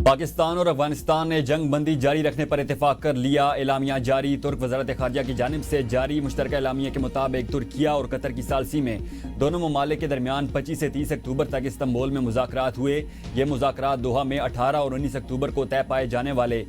پاکستان اور افغانستان نے جنگ بندی جاری رکھنے پر اتفاق کر لیا۔ اعلامیہ جاری۔ ترک وزارت خارجہ کی جانب سے جاری مشترکہ اعلامیہ کے مطابق ترکیہ اور قطر کی ثالثی میں دونوں ممالک کے درمیان 25 سے 30 اکتوبر تک استنبول میں مذاکرات ہوئے۔ یہ مذاکرات دوحہ میں 18 اور 19 اکتوبر کو طے پائے جانے والے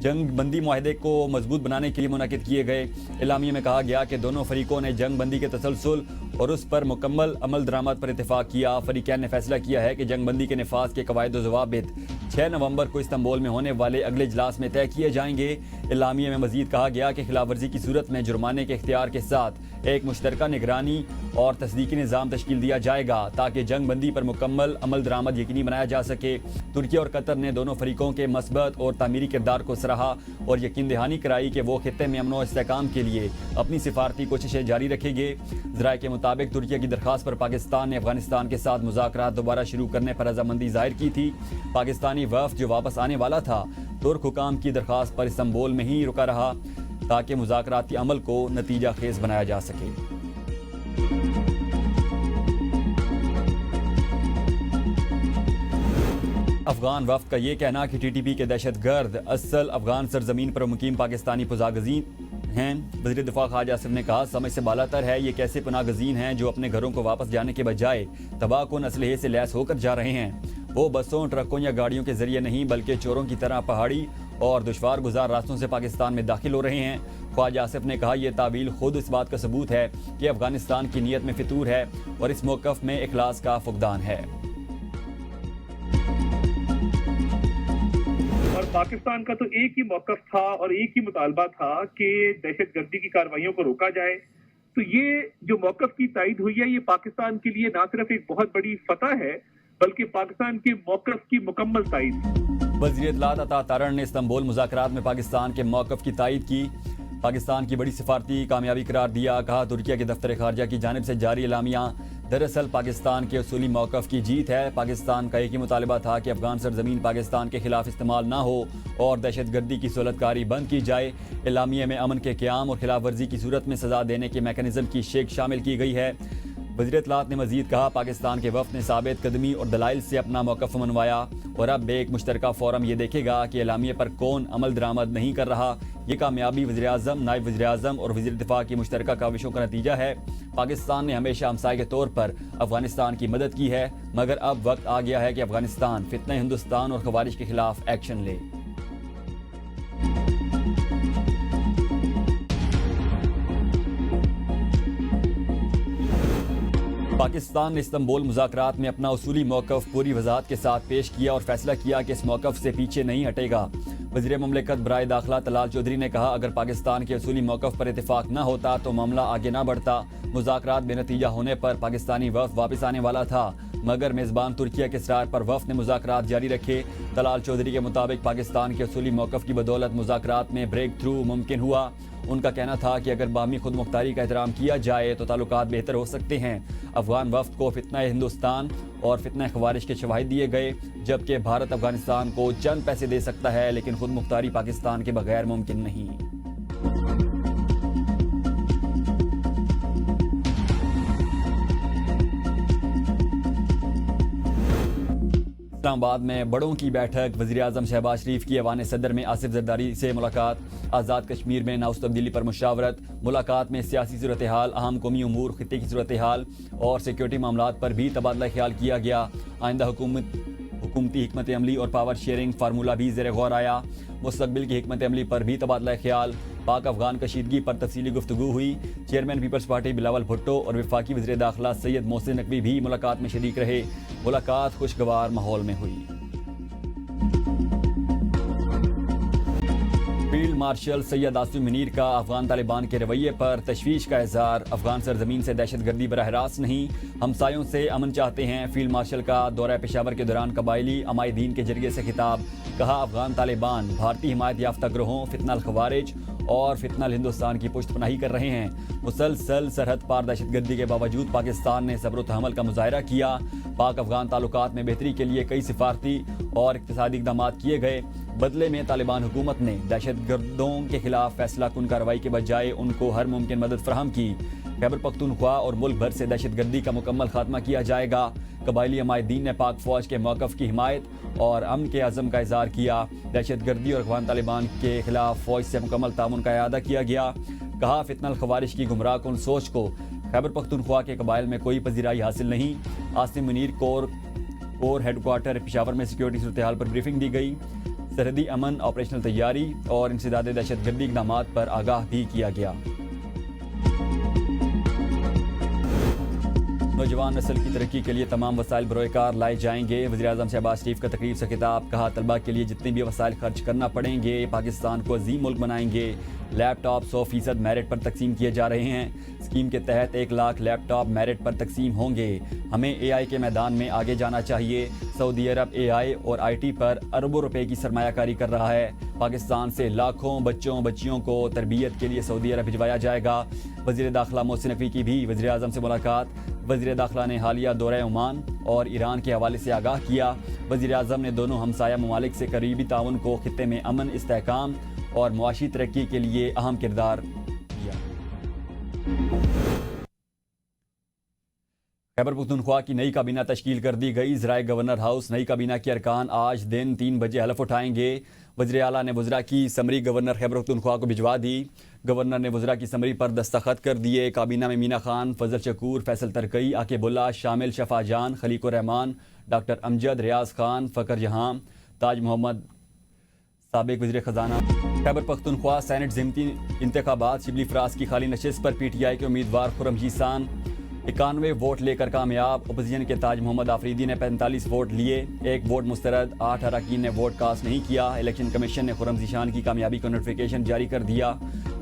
جنگ بندی معاہدے کو مضبوط بنانے کے لیے منعقد کیے گئے۔ اعلامیہ میں کہا گیا کہ دونوں فریقوں نے جنگ بندی کے تسلسل اور اس پر مکمل عمل درآمد پر اتفاق کیا۔ فریقین نے فیصلہ کیا ہے کہ جنگ بندی کے نفاذ کے قواعد و ضوابط 6 نومبر کو استنبول میں ہونے والے اگلے اجلاس میں طے کیے جائیں گے۔ اعلامیہ میں مزید کہا گیا کہ خلاف ورزی کی صورت میں جرمانے کے اختیار کے ساتھ ایک مشترکہ نگرانی اور تصدیقی نظام تشکیل دیا جائے گا تاکہ جنگ بندی پر مکمل عمل درآمد یقینی بنایا جا سکے۔ ترکیہ اور قطر نے دونوں فریقوں کے مثبت اور تعمیری کردار کو سراہا اور یقین دہانی کرائی کہ وہ خطے میں امن و استحکام کے لیے اپنی سفارتی کوششیں جاری رکھیں گے۔ ذرائع کے مطابق ترکیہ کی درخواست پر پاکستان نے افغانستان کے ساتھ مذاکرات دوبارہ شروع کرنے پر رضامندی ظاہر کی تھی۔ پاکستانی وفد جو واپس آنے والا تھا ترک حکام کی درخواست پر استنبول میں ہی رکا رہا تاکہ مذاکراتی عمل کو نتیجہ خیز بنایا جا سکے۔ افغان وفد کا یہ کہنا کہ ٹی ٹی پی کے دہشت گرد اصل افغان سرزمین پر مقیم پاکستانی پناہ گزین ہیں۔ وزیر دفاع خارجہ آصف نے کہا سمجھ سے بالاتر ہے یہ کیسے پناہ گزین ہیں جو اپنے گھروں کو واپس جانے کے بجائے تباہ کن اسلحے سے لیس ہو کر جا رہے ہیں۔ وہ بسوں، ٹرکوں یا گاڑیوں کے ذریعے نہیں بلکہ چوروں کی طرح پہاڑی اور دشوار گزار راستوں سے پاکستان میں داخل ہو رہے ہیں۔ خواجہ آصف نے کہا یہ تعویل خود اس بات کا ثبوت ہے کہ افغانستان کی نیت میں فتور ہے اور اس موقف میں اخلاص کا فقدان ہے۔ اور پاکستان کا تو ایک ہی موقف تھا اور ایک ہی مطالبہ تھا کہ دہشت گردی کی کارروائیوں کو روکا جائے۔ تو یہ جو موقف کی تائید ہوئی ہے یہ پاکستان کے لیے نہ صرف ایک بہت بڑی فتح ہے بلکہ پاکستان کے موقف کی مکمل تائید۔ وزیر اطلاعات عطا تارڑ نے استنبول مذاکرات میں پاکستان کے موقف کی تائید کی، پاکستان کی بڑی سفارتی کامیابی قرار دیا۔ کہا ترکیہ کے دفتر خارجہ کی جانب سے جاری اعلامیہ دراصل پاکستان کے اصولی موقف کی جیت ہے۔ پاکستان کا ایک ہی مطالبہ تھا کہ افغان سرزمین پاکستان کے خلاف استعمال نہ ہو اور دہشت گردی کی صورت کاری بند کی جائے۔ اعلامیہ میں امن کے قیام اور خلاف ورزی کی صورت میں سزا دینے کے میکانزم کی شق شامل کی گئی ہے۔ وزیر اطلاعات نے مزید کہا پاکستان کے وفد نے ثابت قدمی اور دلائل سے اپنا موقف منوایا اور اب ایک مشترکہ فورم یہ دیکھے گا کہ اعلامیہ پر کون عمل درآمد نہیں کر رہا۔ یہ کامیابی وزیر اعظم، نائب وزیر اعظم اور وزیر دفاع کی مشترکہ کاوشوں کا نتیجہ ہے۔ پاکستان نے ہمیشہ ہمسائے کے طور پر افغانستان کی مدد کی ہے مگر اب وقت آ گیا ہے کہ افغانستان فتنہ ہندوستان اور خوارج کے خلاف ایکشن لے۔ پاکستان نے استنبول مذاکرات میں اپنا اصولی موقف پوری وضاحت کے ساتھ پیش کیا اور فیصلہ کیا کہ اس موقف سے پیچھے نہیں ہٹے گا۔ وزیر مملکت برائے داخلہ طلال چودھری نے کہا اگر پاکستان کے اصولی موقف پر اتفاق نہ ہوتا تو معاملہ آگے نہ بڑھتا۔ مذاکرات بے نتیجہ ہونے پر پاکستانی وفد واپس آنے والا تھا مگر میزبان ترکیہ کے اصرار پر وفد نے مذاکرات جاری رکھے۔ طلال چودھری کے مطابق پاکستان کے اصولی موقف کی بدولت مذاکرات میں بریک تھرو ممکن ہوا۔ ان کا کہنا تھا کہ اگر باہمی خود مختاری کا احترام کیا جائے تو تعلقات بہتر ہو سکتے ہیں۔ افغان وفد کو فتنہ ہندوستان اور فتنہ خوارج کے شواہد دیے گئے جبکہ بھارت افغانستان کو چند پیسے دے سکتا ہے لیکن خود مختاری پاکستان کے بغیر ممکن نہیں۔ اسلام آباد میں بڑوں کی بیٹھک، وزیر اعظم شہباز شریف کی ایوان صدر میں آصف زرداری سے ملاقات، آزاد کشمیر میں ناؤز تبدیلی پر مشاورت۔ ملاقات میں سیاسی صورتحال، اہم قومی امور، خطے کی صورتحال اور سیکیورٹی معاملات پر بھی تبادلہ خیال کیا گیا۔ آئندہ حکومتی حکمت عملی اور پاور شیئرنگ فارمولہ بھی زیر غور آیا۔ مستقبل کی حکمت عملی پر بھی تبادلہ خیال، پاک افغان کشیدگی پر تفصیلی گفتگو ہوئی۔ چیئرمین پیپلز پارٹی بلاول بھٹو اور وفاقی وزیر داخلہ سید محسن نقوی بھی ملاقات میں شریک رہے۔ ملاقات خوشگوار ماحول میں ہوئی۔ فیلڈ مارشل سید آصم منیر کا افغان طالبان کے رویے پر تشویش کا اظہار۔ افغان سرزمین سے دہشت گردی براہ راست نہیں، ہمسایوں سے امن چاہتے ہیں۔ فیلڈ مارشل کا دورہ پشاور کے دوران قبائلی عمائدین کے ذریعے سے خطاب۔ کہا افغان طالبان بھارتی حمایت یافتہ گروہوں فتنہ الخوارج اور فتنہ الہندوستان کی پشت پناہی کر رہے ہیں۔ مسلسل سرحد پار دہشت گردی کے باوجود پاکستان نے صبر و تحمل کا مظاہرہ کیا۔ پاک افغان تعلقات میں بہتری کے لیے کئی سفارتی اور اقتصادی اقدامات کیے گئے۔ بدلے میں طالبان حکومت نے دہشت گردوں کے خلاف فیصلہ کن کارروائی کے بجائے ان کو ہر ممکن مدد فراہم کی۔ खैबर पख्तूनख्वा और मुल्क भर से दहशतगर्दी का मुकम्मल खात्मा किया जाएगा। कबायली हमायतदीन ने पाक फौज के मौक़िफ़ की हिमायत और अमन के अज़म का इज़हार किया। दहशतगर्दी और अफ़गान तालिबान के खिलाफ फ़ौज से मुकम्मल ताउन का इआदा किया गया। कहा, फितनल ख़वारिज की गुमराह कुन सोच को खैबर पख्तूनख्वा के कबाइल में कोई पजीराई हासिल नहीं। आसिम मुनीर कोर हेडक्वार्टर पेशावर में सिक्योरिटी सूरत-ए-हाल पर ब्रीफिंग दी गई। सरहदी अमन, ऑपरेशनल तैयारी और इंसदाद दहशतगर्दी इक़दामात पर आगाह भी किया गया। नौजवान नस्ल की तरक्की के लिए तमाम वसाइल बरोएकार लाए जाएंगे। वज़ीर-ए-आज़म शहबाज शरीफ का तकरीब से खिताब। कहा, तलबा के लिए जितने भी वसाइल खर्च करना पड़ेंगे, पाकिस्तान को अजीम मुल्क बनाएंगे। लैपटॉप 100% मेरिट पर तकसीम किए जा रहे हैं। स्कीम के तहत 1 लाख लैपटॉप मेरिट पर तकसीम होंगे। हमें AI के मैदान में आगे जाना चाहिए। सऊदी अरब AI और IT पर अरबों रुपए की सरमायाकारी कर रहा है। पाकिस्तान से लाखों बच्चियों को तरबियत के लिए सऊदी अरब भिजवाया जाएगा। वज़ीर दाखिला मोहसिन नकवी की भी वज़ीर-ए-आज़म से मुलाकात। वज़ीर दाखिला ने हालिया दौरे ओमान और ईरान के हवाले से आगाह किया। वज़ीर-ए-आज़म ने दोनों हमसाया ममालिक से करीबी ताउन को खित्ते में अमन, इस्तेहकाम और मुआशी तरक्की के लिए अहम किरदार दिया। खैबर पख्तूनख्वा की नई काबीना तश्कील कर दी गई। ज़राए गवर्नर हाउस नई काबीना के अरकान आज दिन 3 बजे हलफ उठाएंगे। वज़ीर आला ने वज़रा की समरी गवर्नर खैबर पख्तूनख्वा को भिजवा दी। गवर्नर ने वज़रा की समरी पर दस्तखत कर दिए। काबीना में मीना खान, फजल शकूर, फैसल तरकई, आकिबुल्ला शामिल, शफा जान, खलीकुर रहमान, डॉक्टर अमजद, रियाज खान, फ़कर जहां, ताज मोहम्मद, साबिक वज़ीर ख़जाना। खैबर पख्तूनख्वा सैनेट ज़िमती इंतखाबात शिबली फराज की खाली नशिस्त पर PTI के उम्मीदवार खुर्रम जीसान 91 वोट लेकर कामयाब। अपोजिशन के ताज मोहम्मद आफरीदी ने 45 वोट लिए, 1 वोट मुस्तरद। 8 अरकान ने वोट कास्ट नहीं किया। इलेक्शन कमीशन ने खुर्रम जीशान की कामयाबी का नोटिफिकेशन जारी कर दिया।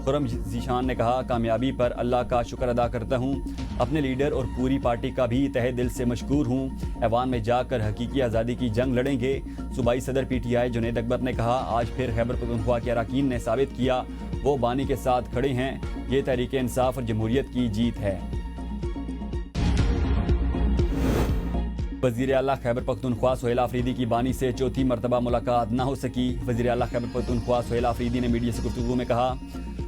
खुर्रम जीशान ने कहा, कामयाबी पर अल्लाह का शुक्र अदा करता हूँ। अपने लीडर और पूरी पार्टी का भी तहे दिल से मशकूर हूँ। ऐवान में जाकर हकीकी आज़ादी की जंग लड़ेंगे। सूबाई सदर PTI जुनैद अकबर ने कहा, आज फिर खैबर पख्तूनख्वा के अरकान ने साबित किया वो बानी के साथ खड़े हैं। ये तहरीक इंसाफ और जमहूरियत की जीत है। वज़ीर आला खैबर पख्तूनख्वा सुहेल आफरीदी की बानी से चौथी मरतबा मुलाकात न हो सकी। वज़ीर आला खैबर पख्तूनख्वा सुहेल आफरीदी ने मीडिया से गुफ्तगू में कहा,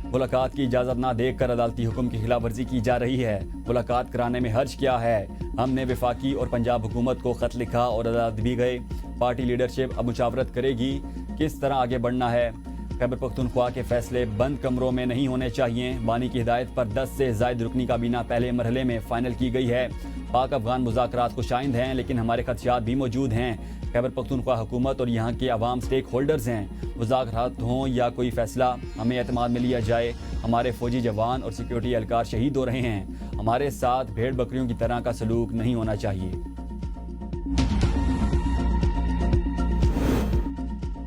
मुलाकात की इजाज़त ना देकर अदालती हुक्म की खिलाफ वर्जी की जा रही है। मुलाकात कराने में हर्ज क्या है? हमने वफाकी और पंजाब हुकूमत को ख़त लिखा और अदालत भी गए। पार्टी लीडरशिप अब मुशावरत करेगी किस तरह आगे बढ़ना है। खैबर पख्तूनख्वा के फैसले बंद कमरों में नहीं होने चाहिए। बानी की हिदायत पर 10 से ज़ायद रुकनी काबीना पहले मरहले में फ़ाइनल की गई है। पाक अफगान मुज़ाकरात खुशाइंद हैं, लेकिन हमारे खदशात भी मौजूद हैं। खैबर पख्तूनख्वा हुकूमत और यहाँ के अवाम स्टेक होल्डर्स हैं। मुज़ाकरात हों या कोई फ़ैसला, हमें एतमाद में लिया जाए। हमारे फ़ौजी जवान और सिक्योरिटी एहलकार शहीद हो रहे हैं। हमारे साथ भेड़ बकरियों की तरह का सलूक नहीं होना चाहिए।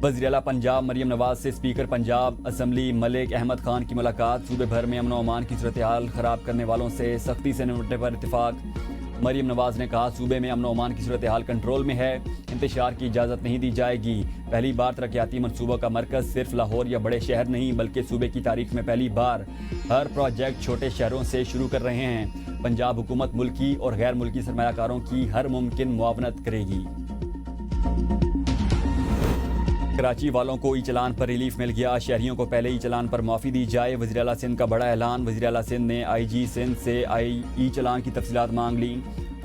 वज़ीर आला पंजाब मरियम नवाज से स्पीकर पंजाब असम्बली मलिक अहमद खान की मुलाकात। सूबे भर में अमन व अमान की सूरत हाल ख़राब करने वालों से सख्ती से निपटने पर इत्तेफाक। मरियम नवाज ने कहा, सूबे में अमन व अमान की सूरत हाल कंट्रोल में है। इंतशार की इजाज़त नहीं दी जाएगी। पहली बार तरक्याती मनसूबों का मरकज़ सिर्फ लाहौर या बड़े शहर नहीं, बल्कि सूबे की तारीख में पहली बार हर प्रोजेक्ट छोटे शहरों से शुरू कर रहे हैं। पंजाब हुकूमत मुल्की और गैर मुल्की सरमायाकारों की हर मुमकिन मुआवनत करेगी। कराची वालों को ई चलान पर रिलीफ मिल गया। शहरियों को पहले ई चलान पर माफ़ी दी जाए। वज़ीर आला सिंध का बड़ा ऐलान। वज़ीर आला सिंध ने IG सिंध से ई चलान की तफसीलात मांग ली।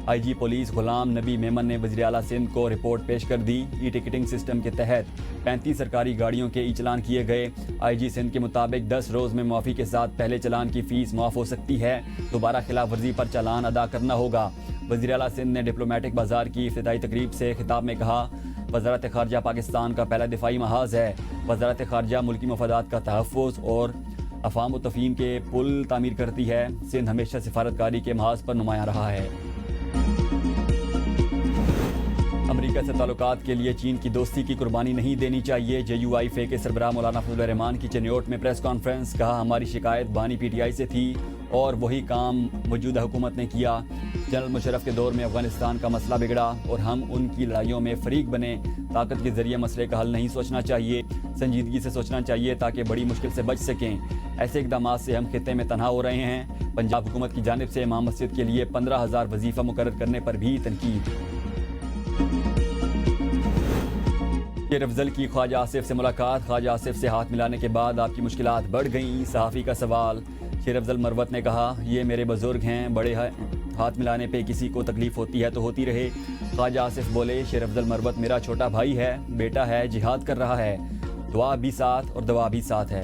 IG पुलिस गुलाम नबी मेमन ने वज़ीर आला सिंध को रिपोर्ट पेश कर दी। ई टिकटिंग सिस्टम के तहत 35 सरकारी गाड़ियों के ई चलान किए गए। IG सिंध के मुताबिक 10 रोज़ में माफ़ी के साथ पहले चलान की फ़ीस माफ़ हो सकती है। दोबारा खिलाफ वर्जी पर चालान अदा करना होगा। वज़ीर आला सिंध ने डिप्लोमेटिक बाजार की इफ्तिताई तकरीब से खिताब में कहा, वज़ारत ख़ारजा पाकिस्तान का पहला दिफाई महाज है। वज़ारत ख़ारजा मुल्की मफादात का तहफ़्फ़ुज़ और अफ़ाम व तफ़हीम के पुल तामीर करती है। सिंध हमेशा सिफारतकारी के महाज पर नुमायाँ रहा है। अमेरिका से ताल्लुकात के लिए चीन की दोस्ती की कुर्बानी नहीं देनी चाहिए। JUIF के सरबराह मौलाना फजल रहमान की चिन्योट में प्रेस कॉन्फ्रेंस। कहा, हमारी शिकायत बानी PTI से थी और वही काम मौजूदा हुकूमत ने किया। जनरल मुशर्रफ के दौर में अफगानिस्तान का मसला बिगड़ा और हम उनकी लड़ाइयों में फरीक बने। ताकत के जरिए मसले का हल नहीं सोचना चाहिए, संजीदगी से सोचना चाहिए ताकि बड़ी मुश्किल से बच सकें। ऐसे इक़दाम से हम खित्ते में तनहा हो रहे हैं। पंजाब हुकूमत की जानिब से इमाम मस्जिद के लिए 15,000 वजीफ़ा मुकर्रर करने पर भी तनकीद। शेर अफजल की ख्वाजा आसिफ से मुलाकात। ख्वाजा आसिफ से हाथ मिलाने के बाद आपकी मुश्किलात बढ़ गईं। सहाफ़ी का सवाल, شیر افضل مروت نے کہا یہ میرے بزرگ ہیں, بڑے ہاتھ ملانے پہ کسی کو تکلیف ہوتی ہے تو ہوتی رہے. خواجہ آصف بولے شیر افضل مروت میرا چھوٹا بھائی ہے, بیٹا ہے, جہاد کر رہا ہے, دعا بھی ساتھ اور دوا بھی ساتھ ہے.